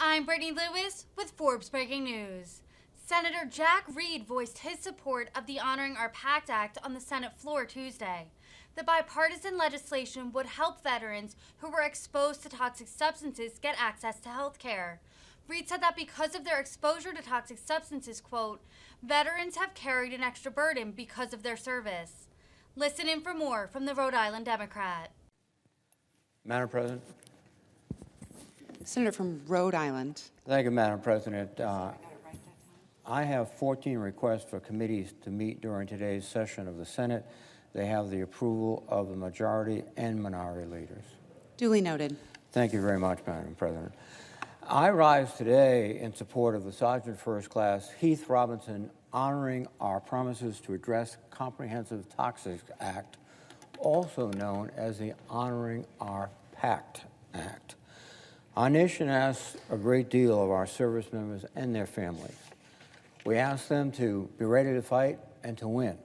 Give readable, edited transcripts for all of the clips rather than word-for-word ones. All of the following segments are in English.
I'm Brittany Lewis with Forbes Breaking News. Senator Jack Reed voiced his support of the Honoring Our PACT Act on the Senate floor Tuesday. The bipartisan legislation would help veterans who were exposed to toxic substances get access to health care. Reed said that because of their exposure to toxic substances, quote, veterans have carried an extra burden because of their service. Listen in for more from the Rhode Island Democrat. Madam President. Senator from Rhode Island. Thank you, Madam President. I have 14 requests for committees to meet during today's session of the Senate. They have the approval of the majority and minority leaders. Duly noted. Thank you very much, Madam President. I rise today in support of the Sergeant First Class Heath Robinson honoring our promises to address Comprehensive Toxics Act, also known as the Honoring Our PACT Act. Our nation asks a great deal of our service members and their families. We ask them to be ready to fight and to win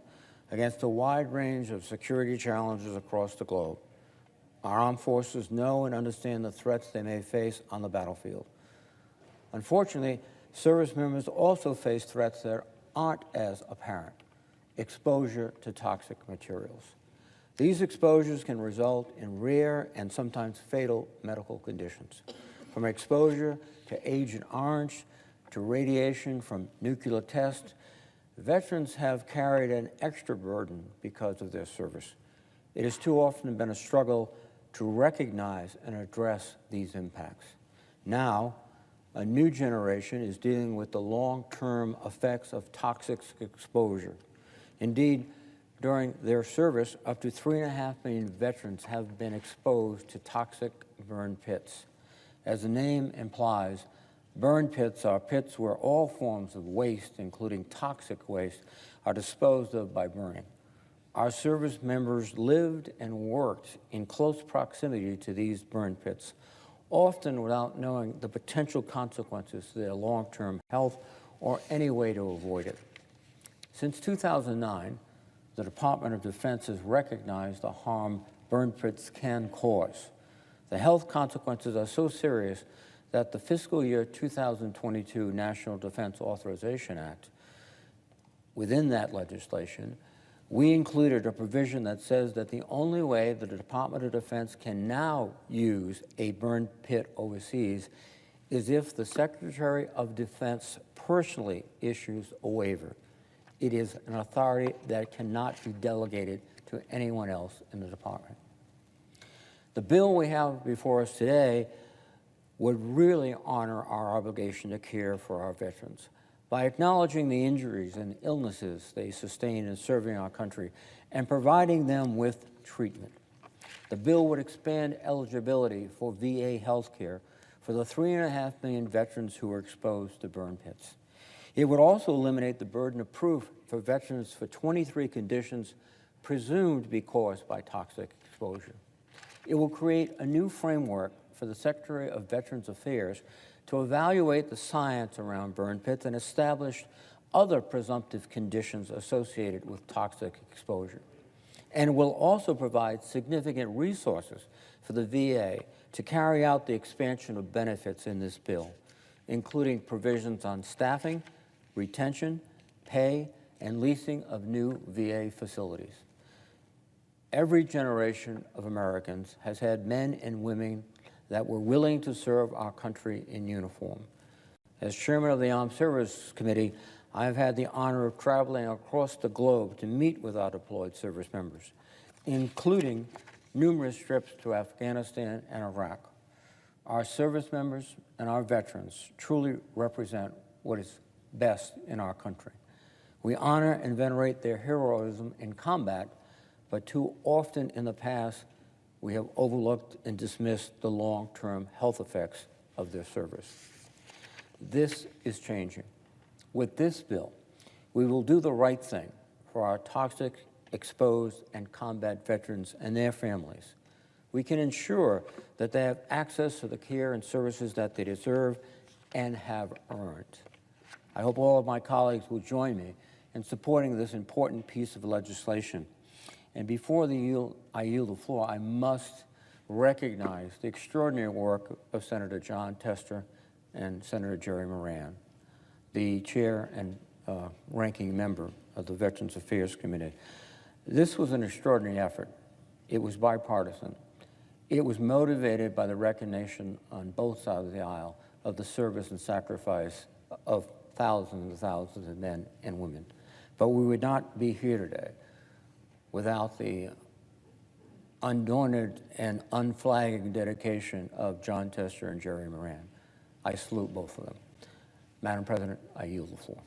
against a wide range of security challenges across the globe. Our armed forces know and understand the threats they may face on the battlefield. Unfortunately, service members also face threats that aren't as apparent: exposure to toxic materials. These exposures can result in rare and sometimes fatal medical conditions, from exposure to Agent Orange to radiation from nuclear tests. Veterans have carried an extra burden because of their service. It has too often been a struggle to recognize and address these impacts. Now, a new generation is dealing with the long-term effects of toxic exposure. Indeed, during their service, up to 3.5 million veterans have been exposed to toxic burn pits. As the name implies, burn pits are pits where all forms of waste, including toxic waste, are disposed of by burning. Our service members lived and worked in close proximity to these burn pits, often without knowing the potential consequences to their long-term health or any way to avoid it. Since 2009, the Department of Defense has recognized the harm burn pits can cause. The health consequences are so serious that the fiscal year 2022 National Defense Authorization Act, within that legislation, we included a provision that says that the only way that the Department of Defense can now use a burn pit overseas is if the Secretary of Defense personally issues a waiver. It is an authority that cannot be delegated to anyone else in the department. The bill we have before us today would really honor our obligation to care for our veterans by acknowledging the injuries and illnesses they sustain in serving our country and providing them with treatment. The bill would expand eligibility for VA health care for the 3.5 million veterans who are exposed to burn pits. It would also eliminate the burden of proof for veterans for 23 conditions presumed to be caused by toxic exposure. It will create a new framework for the Secretary of Veterans Affairs to evaluate the science around burn pits and establish other presumptive conditions associated with toxic exposure. And will also provide significant resources for the VA to carry out the expansion of benefits in this bill, including provisions on staffing, retention, pay, and leasing of new VA facilities. Every generation of Americans has had men and women that were willing to serve our country in uniform. As chairman of the Armed Services Committee, I have had the honor of traveling across the globe to meet with our deployed service members, including numerous trips to Afghanistan and Iraq. Our service members and our veterans truly represent what is best in our country. We honor and venerate their heroism in combat, but too often in the past, we have overlooked and dismissed the long-term health effects of their service. This is changing. With this bill, we will do the right thing for our toxic, exposed, and combat veterans and their families. We can ensure that they have access to the care and services that they deserve and have earned. I hope all of my colleagues will join me in supporting this important piece of legislation. And before I yield the floor, I must recognize the extraordinary work of Senator John Tester, and Senator Jerry Moran, the chair and ranking member of the Veterans Affairs Committee. This was an extraordinary effort. It was bipartisan. It was motivated by the recognition on both sides of the aisle of the service and sacrifice of thousands and thousands of men and women. But we would not be here today without the undaunted and unflagging dedication of John Tester and Jerry Moran. I salute both of them. Madam President, I yield the floor.